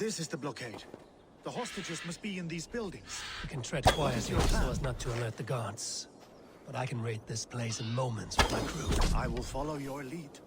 This is the blockade. The hostages must be in these buildings. We can tread quietly so as not to alert the guards. But I can raid this place in moments with my crew. I will follow your lead.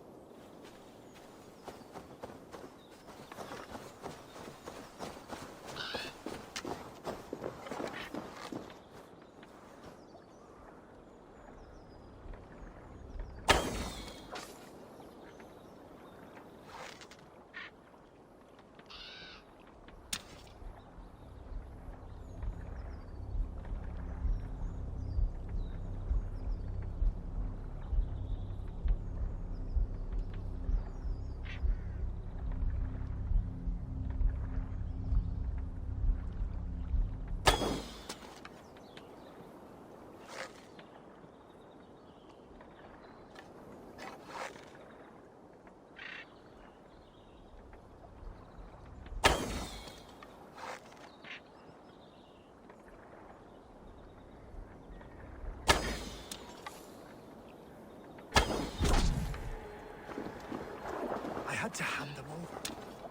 I had to hand them over.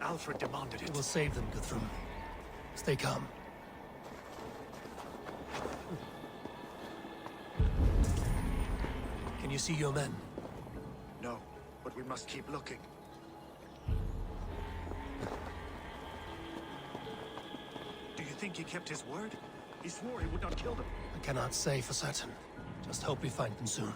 Alfred demanded it. We'll save them, Guthrum. Stay calm. Can you see your men? No, but we must keep looking. Do you think he kept his word? He swore he would not kill them. I cannot say for certain. Just hope we find them soon.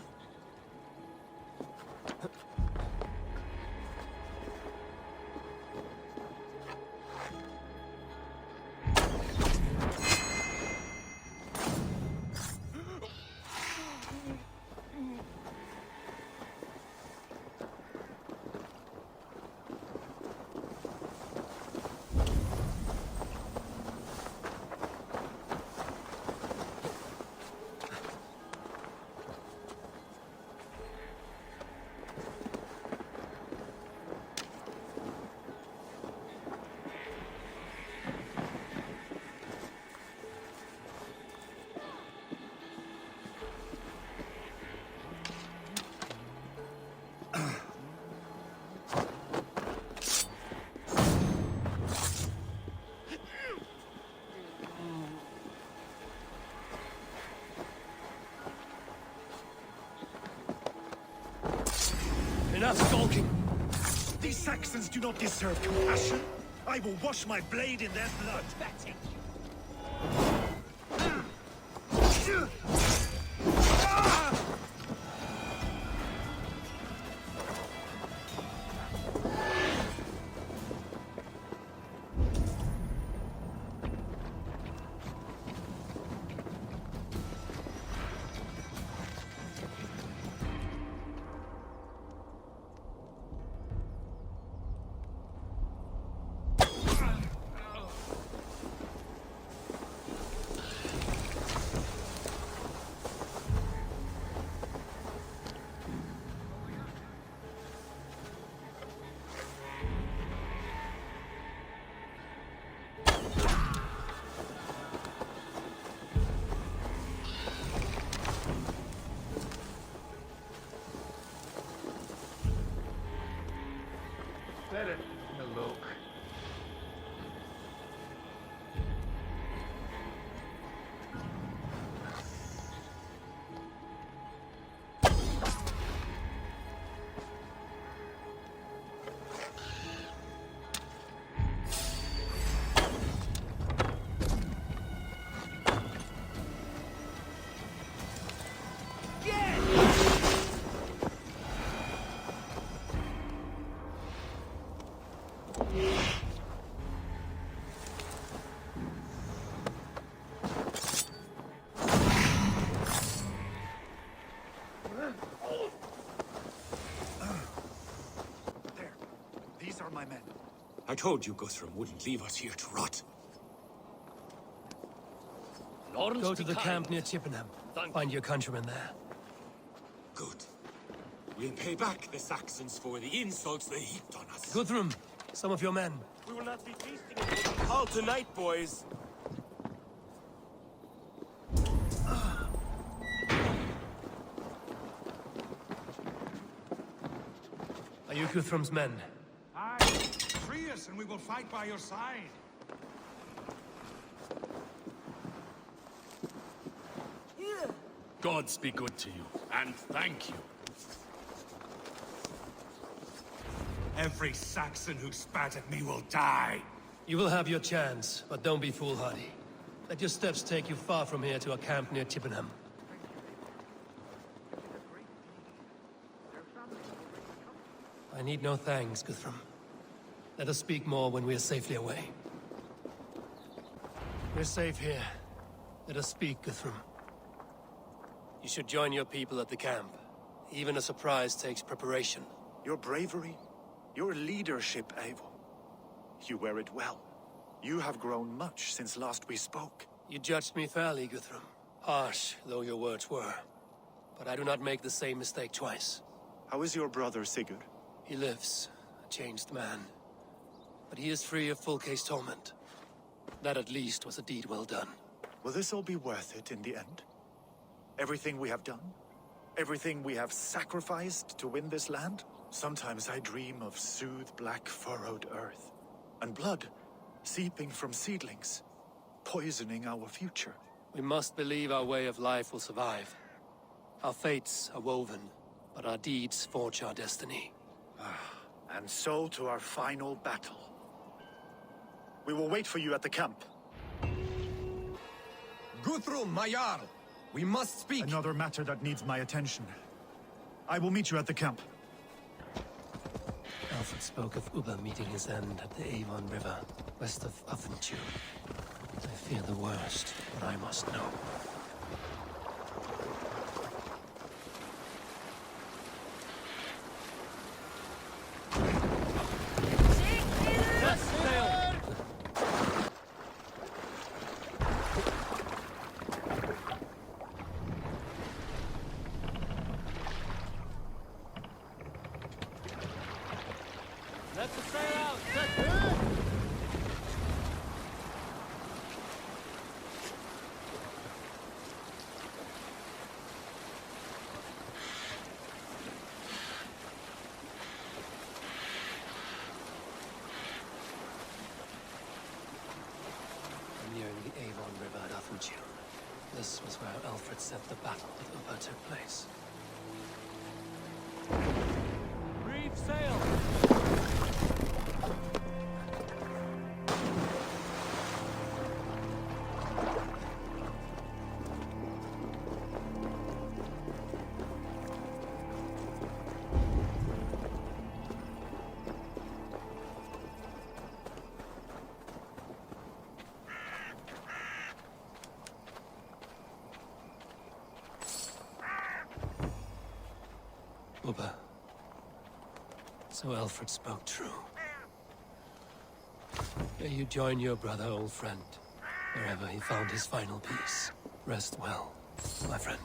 Enough skulking! These Saxons do not deserve compassion. I will wash my blade in their blood. Let it look. There. These are my men. I told you Guthrum wouldn't leave us here to rot. Go to the camp near Chippenham. Find your countrymen there. Good. We'll pay back the Saxons for the insults they heaped on us. Guthrum, some of your men. We will not be feasting all tonight, boys. Are you Guthrum's men? Aye, 3 of and we will fight by your side. Gods be good to you, and thank you. Every Saxon who spat at me will die. You will have your chance, but don't be foolhardy. Let your steps take you far from here to a camp near Chippenham. I need no thanks, Guthrum. Let us speak more when we are safely away. We're safe here. Let us speak, Guthrum. You should join your people at the camp. Even a surprise takes preparation. Your bravery, your leadership, Eivor. You wear it well. You have grown much since last we spoke. You judged me fairly, Guthrum. Harsh though your words were. But I do not make the same mistake twice. How is your brother, Sigurd? He lives, a changed man. But he is free of full case torment. That at least was a deed well done. Will this all be worth it in the end? Everything we have done? Everything we have sacrificed to win this land? Sometimes I dream of soothed black furrowed earth, and blood seeping from seedlings, poisoning our future. We must believe our way of life will survive. Our fates are woven, but our deeds forge our destiny. And so to our final battle. We will wait for you at the camp. Guthrum, my Jarl! We must speak! Another matter that needs my attention. I will meet you at the camp. Alfred spoke of Ubba meeting his end at the Avon River, west of Uffenture. I fear the worst, but I must know. Let the sail out! I'm nearing the Avon River at Uffenture. This was where Alfred said the battle with Ubba took place. Reef sail! Ubba. So Alfred spoke true. May you join your brother, old friend, wherever he found his final peace. Rest well, my friend.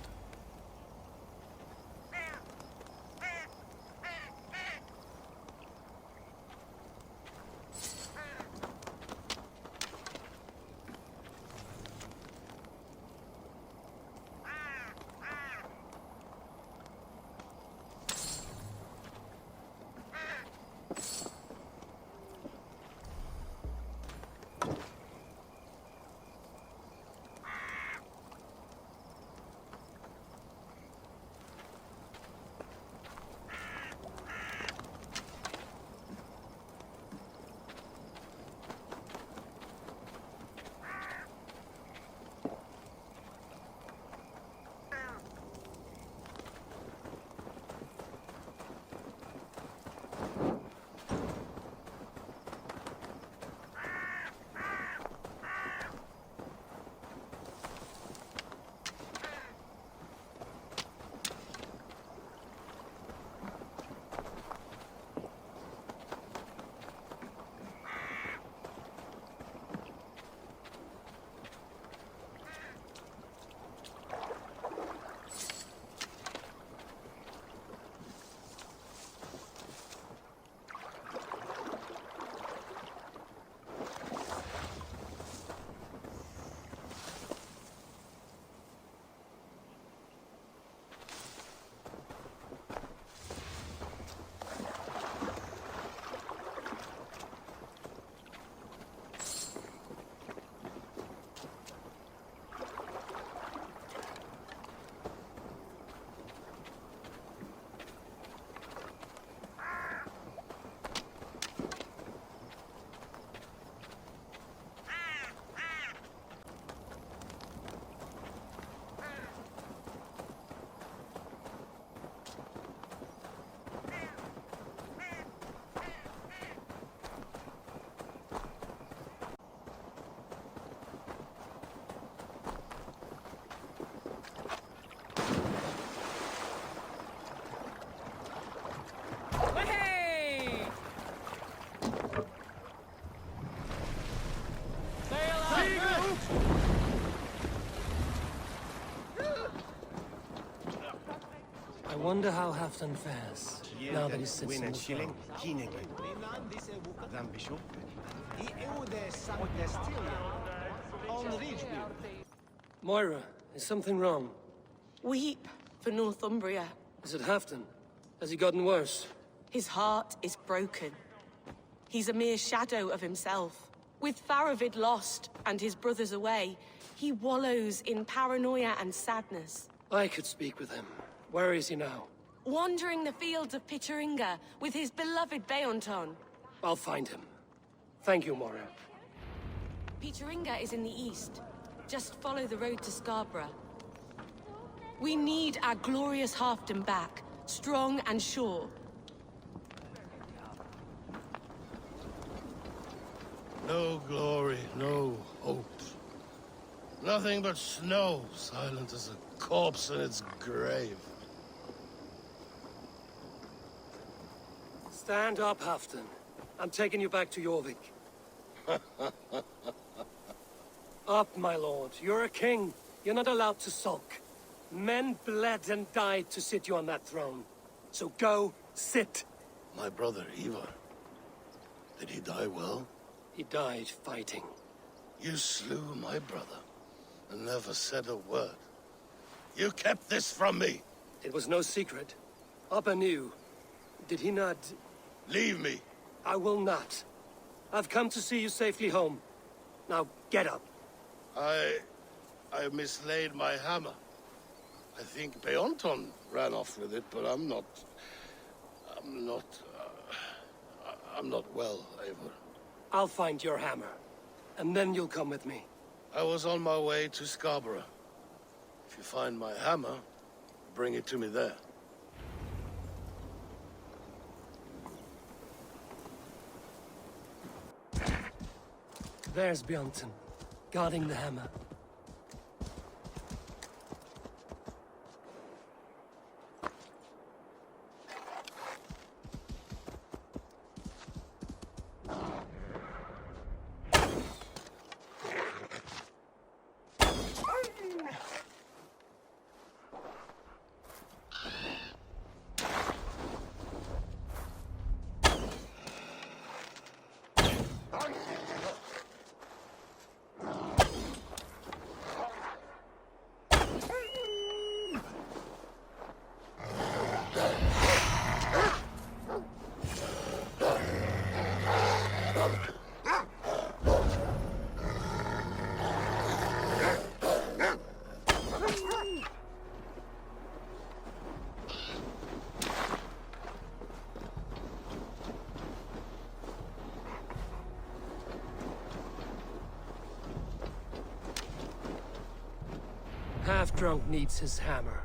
Wonder how Halfdan fares, now that he sits in the throne. Moira, is something wrong? Weep for Northumbria. Is it Halfdan? Has he gotten worse? His heart is broken. He's a mere shadow of himself. With Faravid lost and his brothers away, he wallows in paranoia and sadness. I could speak with him. Where is he now? Wandering the fields of Pittaringa with his beloved Beonton. I'll find him. Thank you, Moira. Pittaringa is in the east. Just follow the road to Scarborough. We need our glorious Halfdan back, strong and sure. No glory, no hope. Nothing but snow, silent as a corpse in its grave. Stand up, Halfdan. I'm taking you back to Jorvik. Up, my lord. You're a king. You're not allowed to sulk. Men bled and died to sit you on that throne. So go, sit. My brother, Ivar. Did he die well? He died fighting. You slew my brother, and never said a word. You kept this from me! It was no secret. Appa knew. Did he not? Leave me! I will not. I've come to see you safely home. Now, get up. I mislaid my hammer. I think Beonton ran off with it, but I'm not well, Eivor. I'll find your hammer. And then you'll come with me. I was on my way to Scarborough. If you find my hammer, bring it to me there. There's Bjornton, guarding the hammer. Half-drunk needs his hammer.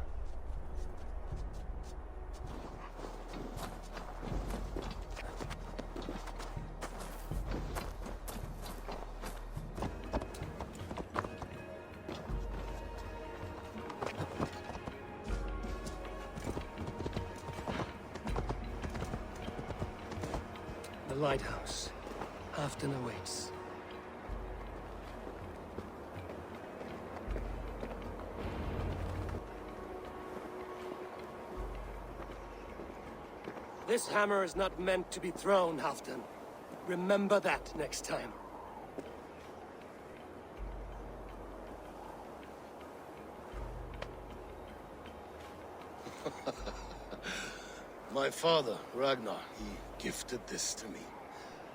The lighthouse. Halfdan awaits. This hammer is not meant to be thrown, Halfdan. Remember that next time. My father, Ragnar, he gifted this to me.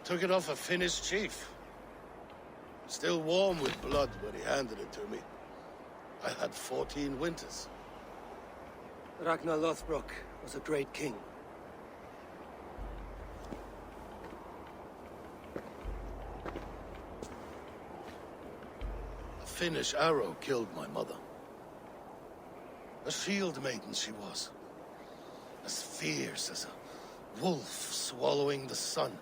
Took it off a Finnish chief. Still warm with blood when he handed it to me. I had 14 winters. Ragnar Lothbrok was a great king. A Finnish arrow killed my mother. A shield maiden she was. As fierce as a wolf swallowing the sun.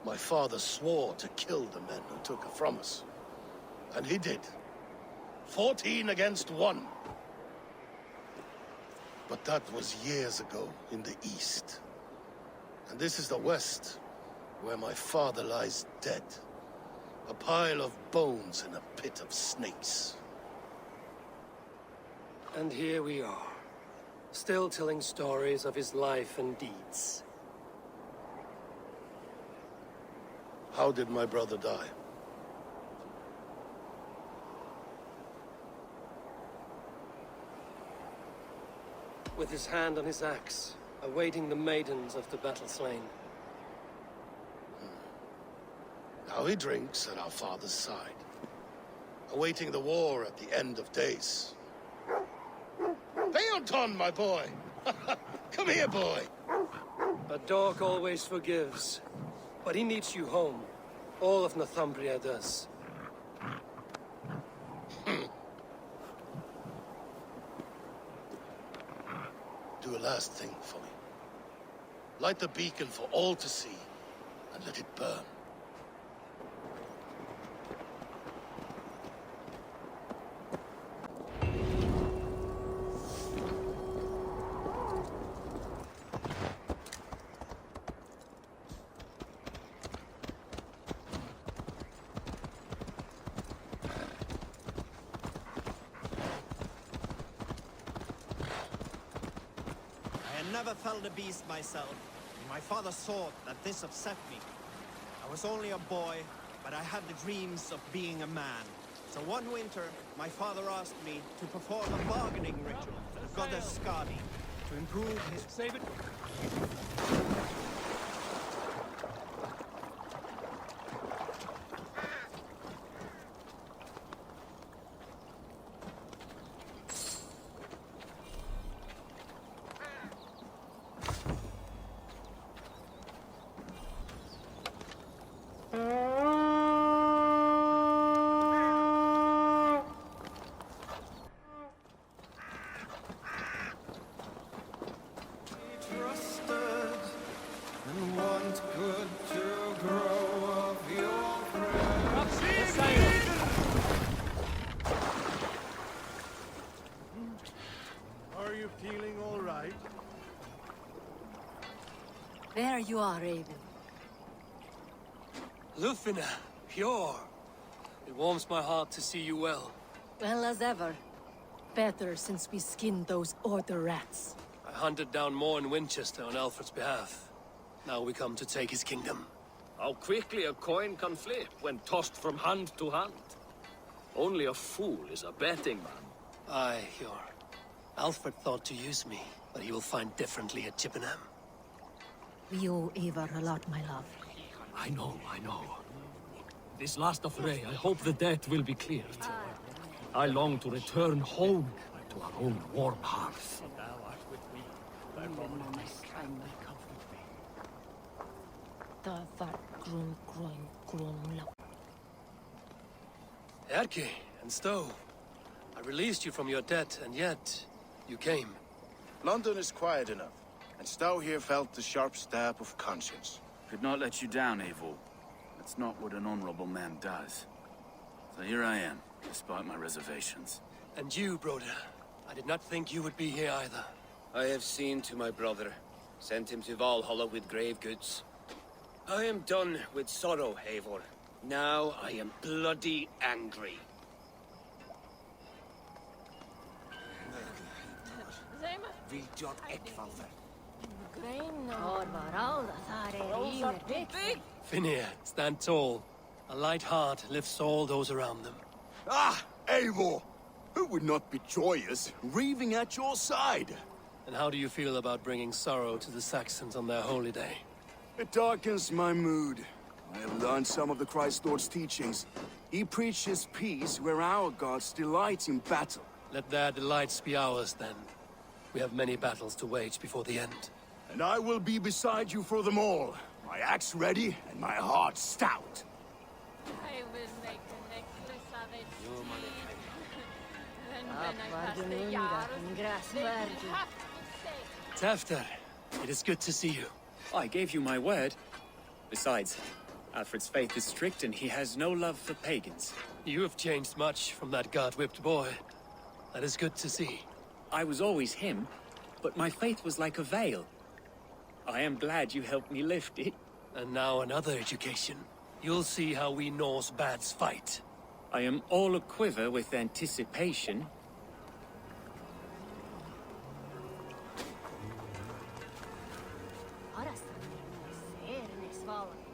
My father swore to kill the men who took her from us. And he did. 14 against 1. But that was years ago in the east. And this is the west, where my father lies dead. A pile of bones in a pit of snakes. And here we are, still telling stories of his life and deeds. How did my brother die? With his hand on his axe, awaiting the maidens of the battle slain. Now he drinks at our father's side, awaiting the war at the end of days. Beoton, my boy! Come here, boy! A dog always forgives, but he needs you home. All of Northumbria does. Do a last thing for me. Light the beacon for all to see, and let it burn. I never felt a beast myself. My father thought that this upset me. I was only a boy, but I had the dreams of being a man. So one winter, my father asked me to perform a bargaining ritual with Goddess Skadi to improve his... Save it. Are you feeling all right? There you are, Raven. Lufina, pure. It warms my heart to see you well. Well as ever. Better since we skinned those Order rats. I hunted down more in Winchester on Alfred's behalf. Now we come to take his kingdom. How quickly a coin can flip when tossed from hand to hand. Only a fool is a betting man. Aye, Hjor. Alfred thought to use me, but he will find differently at Chippenham. We owe Eivor a lot, my love. I know. This last affray, I hope the debt will be cleared. I long to return home to our own warm hearth. Erke and Stowe, I released you from your debt, and yet you came. London is quiet enough, and Stowe here felt the sharp stab of conscience. Could not let you down, Eivor. That's not what an honorable man does. So here I am, despite my reservations. And you, Broder. I did not think you would be here either. I have seen to my brother. Sent him to Valhalla with grave goods. I am done with sorrow, Eivor. Now I am bloody angry. Finir, stand tall. A light heart lifts all those around them. Ah, Eivor! Who would not be joyous, raving at your side? And how do you feel about bringing sorrow to the Saxons on their holy day? It darkens my mood. I have learned some of the Christ Lord's teachings. He preaches peace where our gods delight in battle. Let their delights be ours, then. We have many battles to wage before the end. And I will be beside you for them all. My axe ready and my heart stout. I will make a necklace of its teeth. Tafter, it is good to see you. I gave you my word. Besides, Alfred's faith is strict and he has no love for pagans. You have changed much from that god-whipped boy. That is good to see. I was always him, but my faith was like a veil. I am glad you helped me lift it. And now another education. You'll see how we Norse bads fight. I am all a-quiver with anticipation.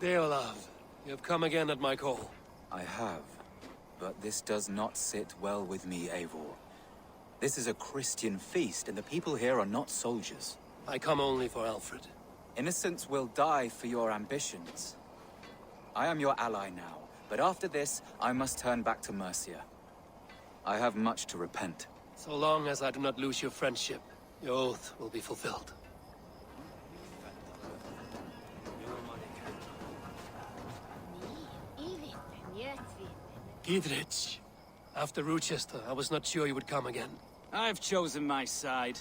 Deolav, you have come again at my call. I have, but this does not sit well with me, Eivor. This is a Christian feast, and the people here are not soldiers. I come only for Alfred. Innocents will die for your ambitions. I am your ally now, but after this, I must turn back to Mercia. I have much to repent. So long as I do not lose your friendship, your oath will be fulfilled. Gidrich, after Rochester, I was not sure you would come again. I've chosen my side.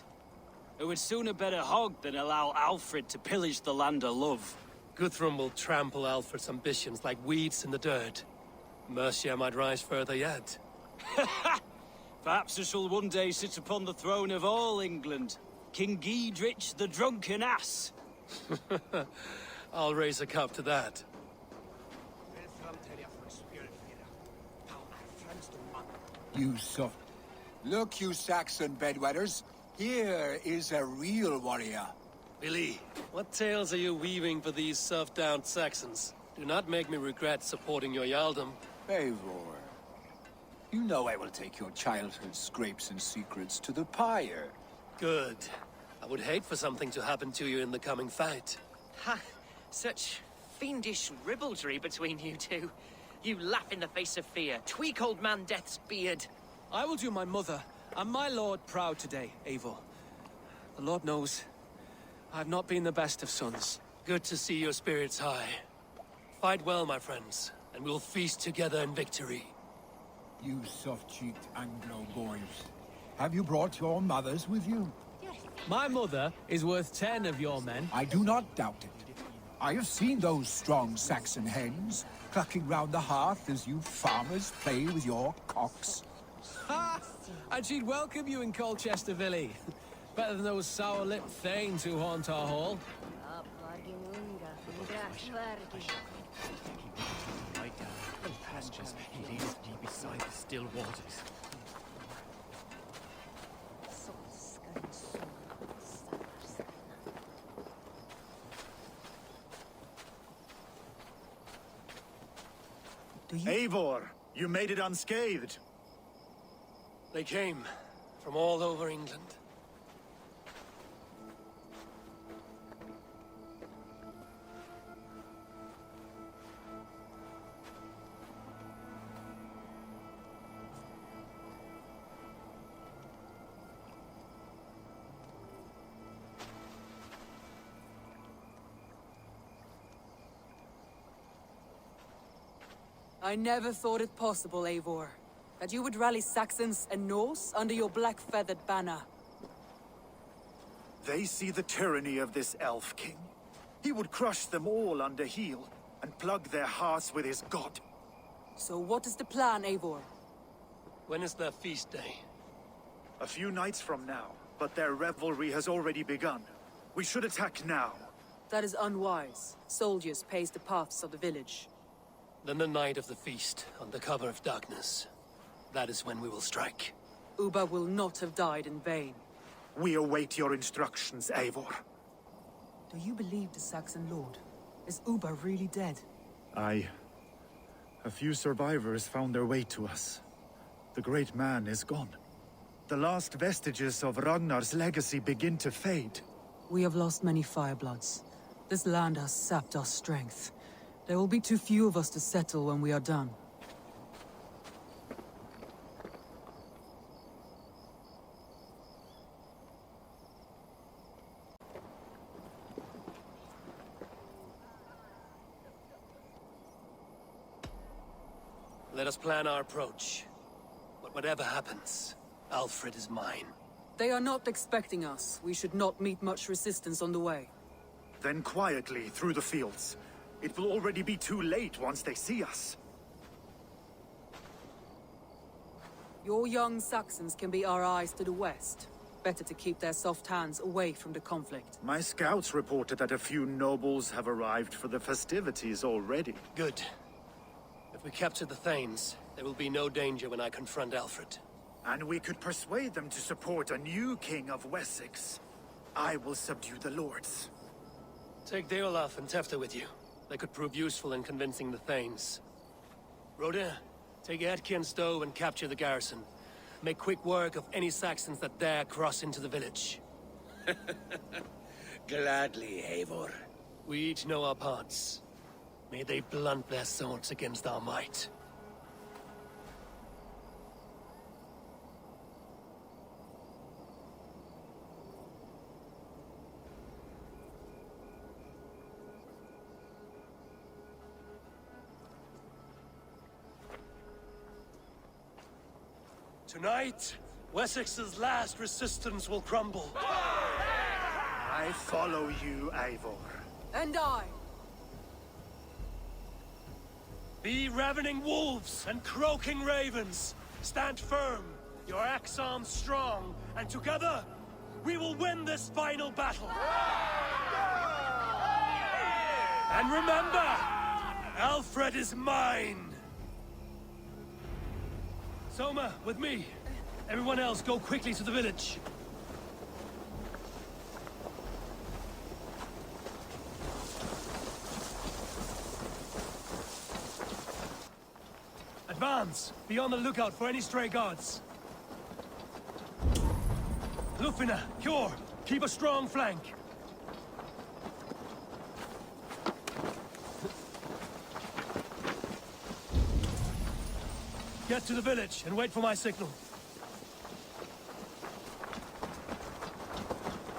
I would sooner bet a hog than allow Alfred to pillage the land I love. Guthrum will trample Alfred's ambitions like weeds in the dirt. Mercia might rise further yet. Perhaps I shall one day sit upon the throne of all England. King Giedrich the drunken ass. I'll raise a cup to that. You soft. Look, you Saxon bedwetters. Here is a real warrior. Billy, what tales are you weaving for these soft-down Saxons? Do not make me regret supporting your Jarldom. Eivor, you know I will take your childhood scrapes and secrets to the pyre. Good. I would hate for something to happen to you in the coming fight. Ha! Such fiendish ribaldry between you two. You laugh in the face of fear. Tweak old man Death's beard. I will do my mother and my lord proud today, Eivor. The Lord knows, I have not been the best of sons. Good to see your spirits high. Fight well, my friends, and we'll feast together in victory. You soft-cheeked Anglo boys. Have you brought your mothers with you? My mother is worth 10 of your men. I do not doubt it. I have seen those strong Saxon hens clucking round the hearth as you farmers play with your cocks. Ha! And she'd welcome you in Colchester, Billy. Better than those sour-lipped thanes who haunt our hall. Pastures, he leads thee beside the still waters. Eivor, you made it unscathed. They came from all over England. I never thought it possible, Eivor, that you would rally Saxons and Norse under your black-feathered banner. They see the tyranny of this elf king. He would crush them all under heel and plug their hearts with his god. So what is the plan, Eivor? When is their feast day? A few nights from now, but their revelry has already begun. We should attack now. That is unwise. Soldiers pace the paths of the village. Then the night of the feast, under cover of darkness. That is when we will strike. Uba will not have died in vain. We await your instructions, Eivor. Do you believe the Saxon lord? Is Uba really dead? Aye. A few survivors found their way to us. The great man is gone. The last vestiges of Ragnar's legacy begin to fade. We have lost many firebloods. This land has sapped our strength. There will be too few of us to settle when we are done. Let us plan our approach. But whatever happens, Alfred is mine. They are not expecting us. We should not meet much resistance on the way. Then quietly through the fields. It will already be too late once they see us. Your young Saxons can be our eyes to the west. Better to keep their soft hands away from the conflict. My scouts reported that a few nobles have arrived for the festivities already. Good. If we capture the Thanes, there will be no danger when I confront Alfred. And we could persuade them to support a new king of Wessex. I will subdue the lords. Take Deolaf and Tefta with you. They could prove useful in convincing the Thanes. Rodin, take Edkin Stowe and capture the garrison. Make quick work of any Saxons that dare cross into the village. Gladly, Eivor. We each know our parts. May they blunt their swords against our might. Tonight, Wessex's last resistance will crumble. I follow you, Eivor. And I. Be ravening wolves and croaking ravens. Stand firm, your axe arms strong, and together, we will win this final battle. And remember, Alfred is mine. Soma, with me. Everyone else, go quickly to the village. Advance! Be on the lookout for any stray guards. Lufina, Kjor, keep a strong flank. Get to the village and wait for my signal.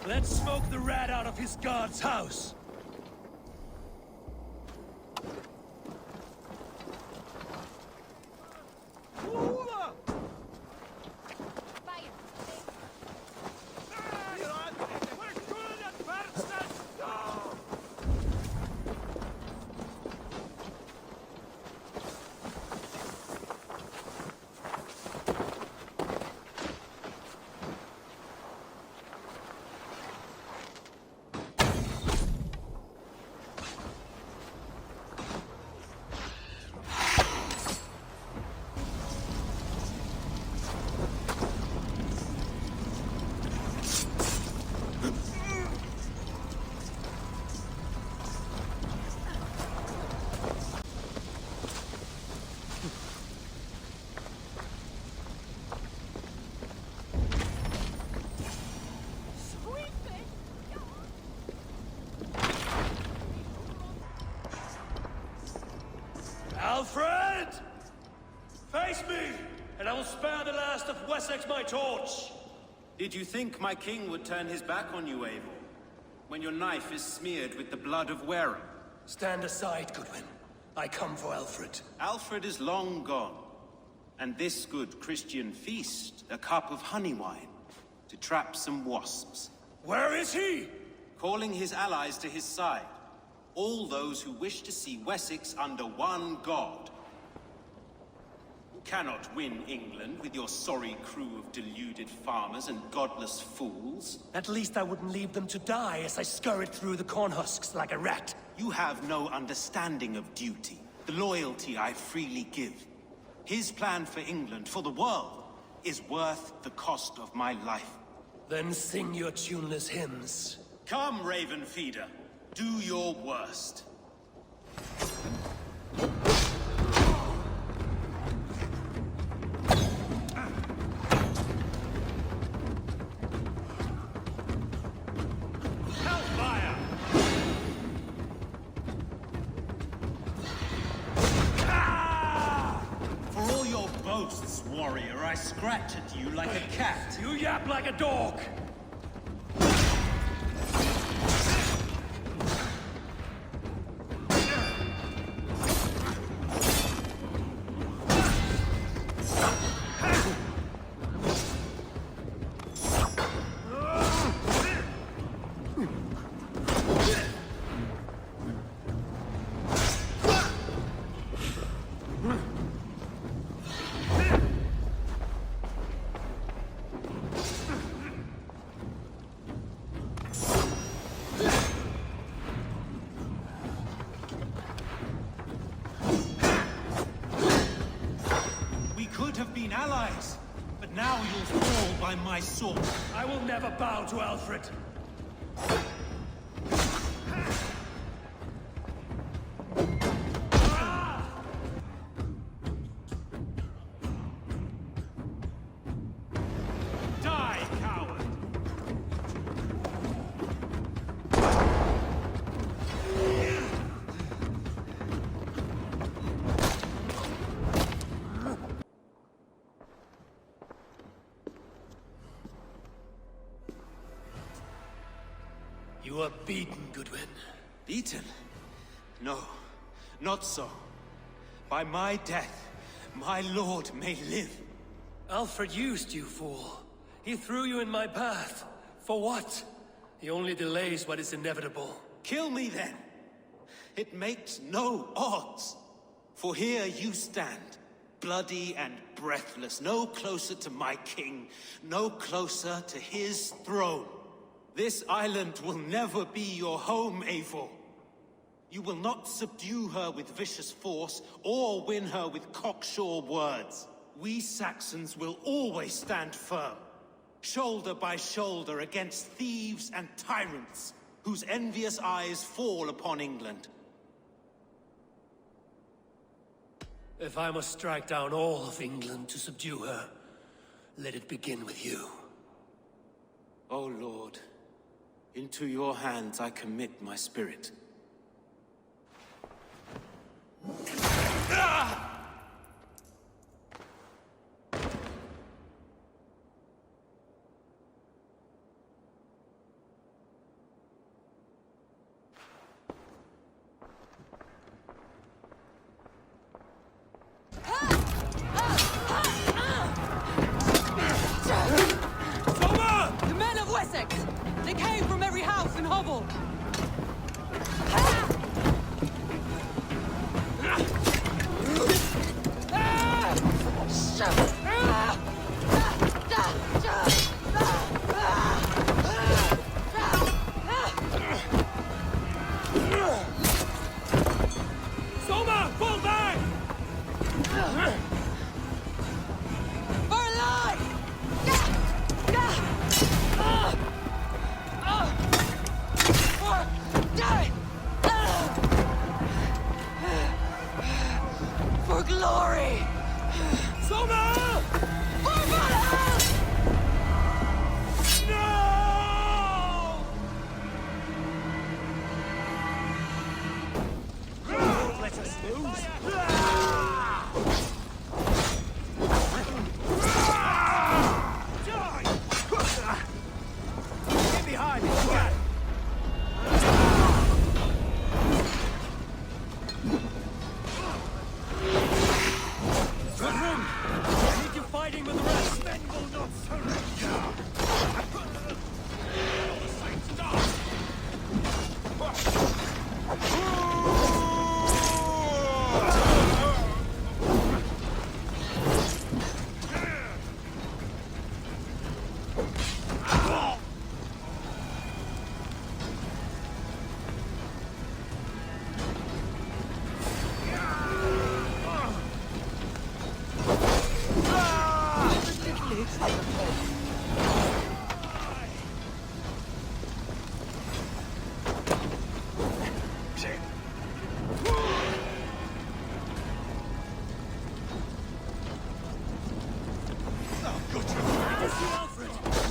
Let's smoke the rat out of his guard's house. Alfred! Face me, and I will spare the last of Wessex my torch! Did you think my king would turn his back on you, Eivor? When your knife is smeared with the blood of Wareham? Stand aside, Goodwin. I come for Alfred. Alfred is long gone. And this good Christian feast, a cup of honey wine, to trap some wasps. Where is he? Calling his allies to his side. All those who wish to see Wessex under one god. Cannot win England with your sorry crew of deluded farmers and godless fools. At least I wouldn't leave them to die as I scurried through the corn husks like a rat. You have no understanding of duty, the loyalty I freely give. His plan for England, for the world, is worth the cost of my life. Then sing your tuneless hymns. Come, Raven Feeder. Do your worst. Hellfire! For all your boasts, warrior, I scratch at you like a cat. You yap like a dog! Allies, but now you'll fall by my sword. I will never bow to Alfred. You are beaten, Goodwin. Beaten? No, not so. By my death, my lord may live. Alfred used you, fool. He threw you in my path. For what? He only delays what is inevitable. Kill me then. It makes no odds. For here you stand, bloody and breathless, no closer to my king, no closer to his throne. This island will never be your home, Eivor. You will not subdue her with vicious force, or win her with cocksure words. We Saxons will always stand firm, shoulder by shoulder against thieves and tyrants, whose envious eyes fall upon England. If I must strike down all of England to subdue her, let it begin with you. O Lord, into your hands I commit my spirit. The men of Wessex! They came from every house and hovel! Soma, fall back! For life! For glory! Soma! For Valhalla! No! Let us lose! Get behind me, squad! I need you fighting with the rest! Men will not surrender!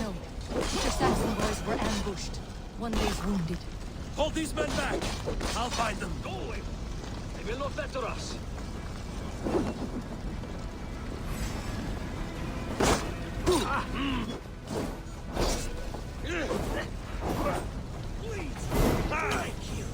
No. The Saxon boys were ambushed. One lays wounded. Hold these men back! I'll find them. Go away! They will not fetter us. Please! Thank you!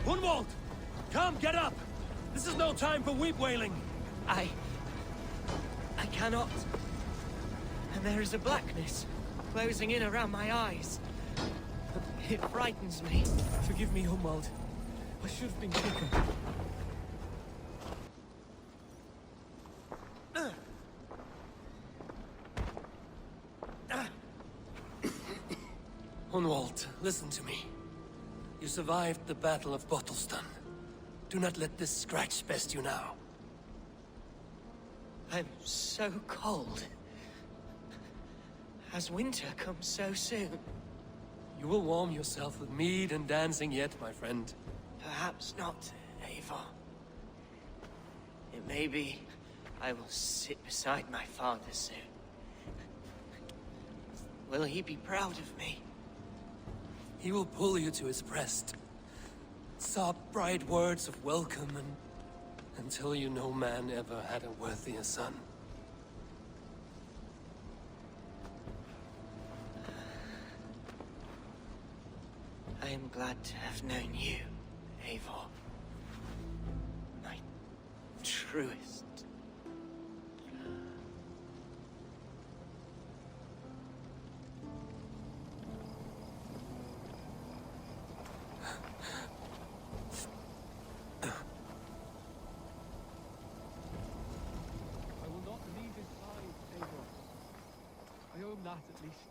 Hunwald! Come, get up! This is no time for weep wailing! I cannot. And there is a blackness closing in around my eyes. It frightens me. Forgive me, Humwald. I should have been quicker. Hunwald, listen to me. You survived the Battle of Bottleston. Do not let this scratch best you now. I'm so cold. Has winter come so soon? You will warm yourself with mead and dancing yet, my friend. Perhaps not, Eivor. It may be I will sit beside my father soon. Will he be proud of me? He will pull you to his breast. Sob bright words of welcome until you no man ever had a worthier son. I am glad to have known you, Eivor. My truest.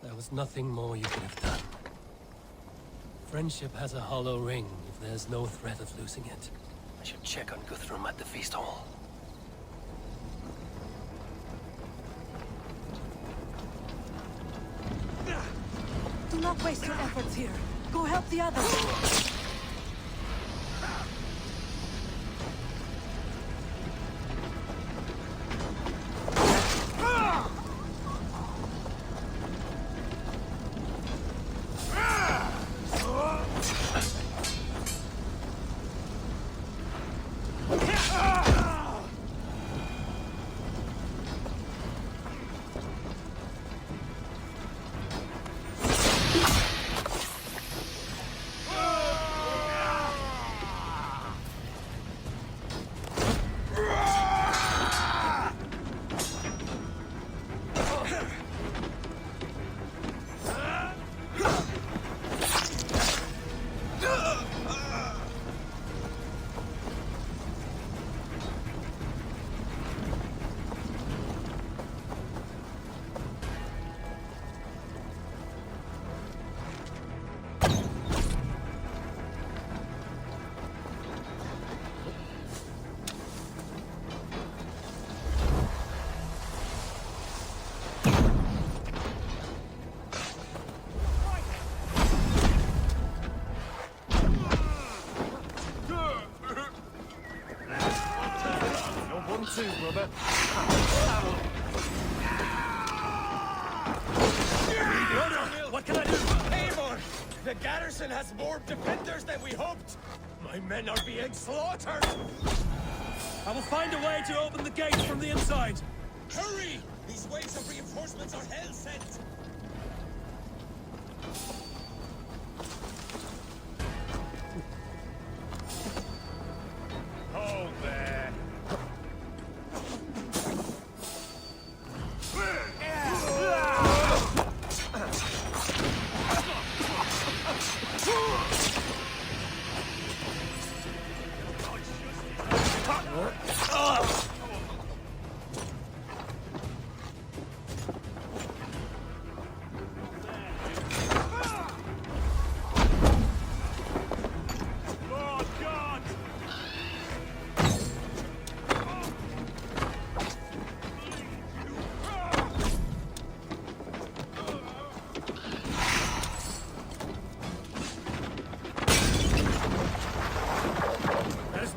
There was nothing more you could have done. Friendship has a hollow ring if there's no threat of losing it. I should check on Guthrum at the feast hall. Do not waste your efforts here. Go help the others. What can I do? Eivor! The garrison has more defenders than we hoped! My men are being slaughtered! I will find a way to open the gates from the inside. Hurry! These waves of reinforcements are hell-sent! Hold there.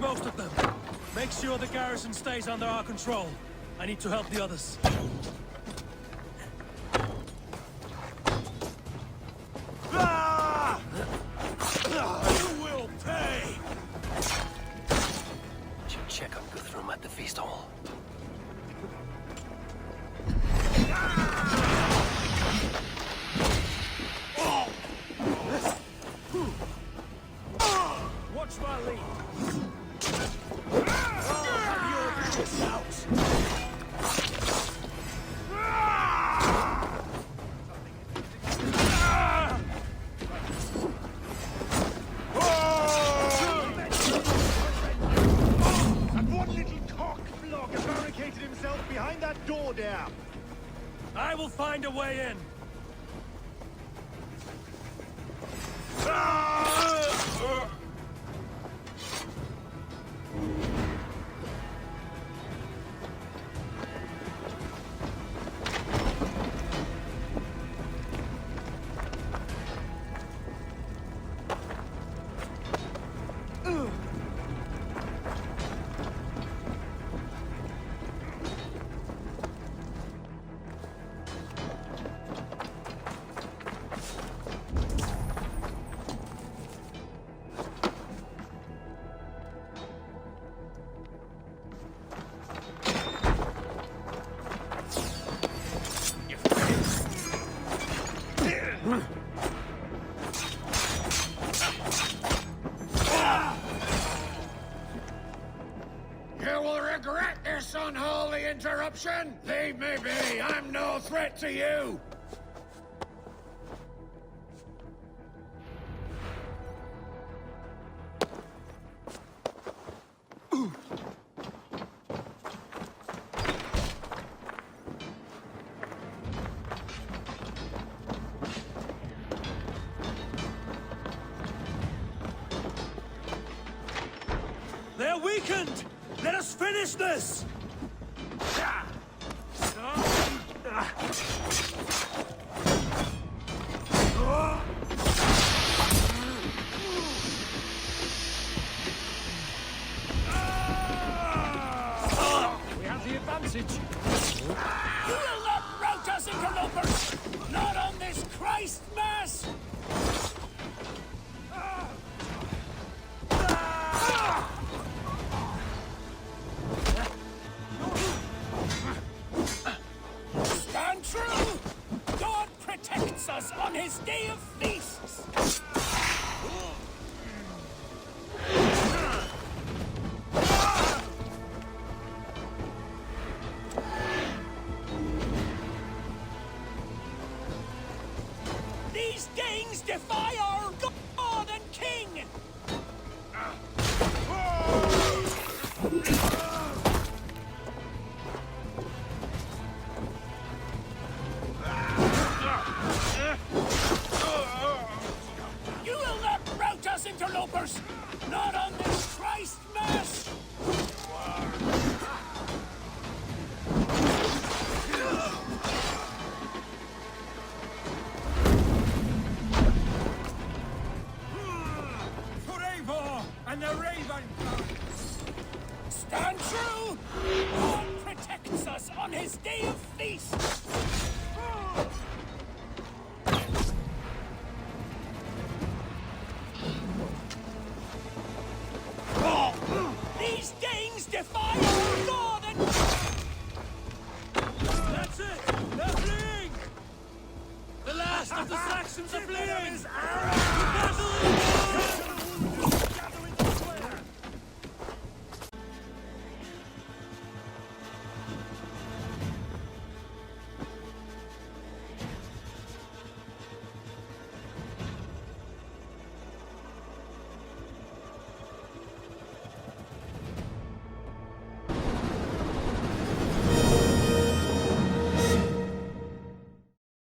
Most of them. Make sure the garrison stays under our control. I need to help the others. You will pay! Should check on Guthrum at the feast hall. Watch my lead! I will find a way in. You will regret this unholy interruption! Leave me be! I'm no threat to you! They're weakened! Let us finish this! We have the advantage. You will not rout us, interlopers! Not on this Christ Mass! Stand true! God protects us on his day of feasts! These Danes defy our God and King! You will not rout us, interlopers! Not on this Christ Mass! For Eivor and the Raven! Stand true! God protects us on his day of feast! These Danes defy our God and... That's it! They're fleeing! The last of the Saxons are fleeing! The battle is won!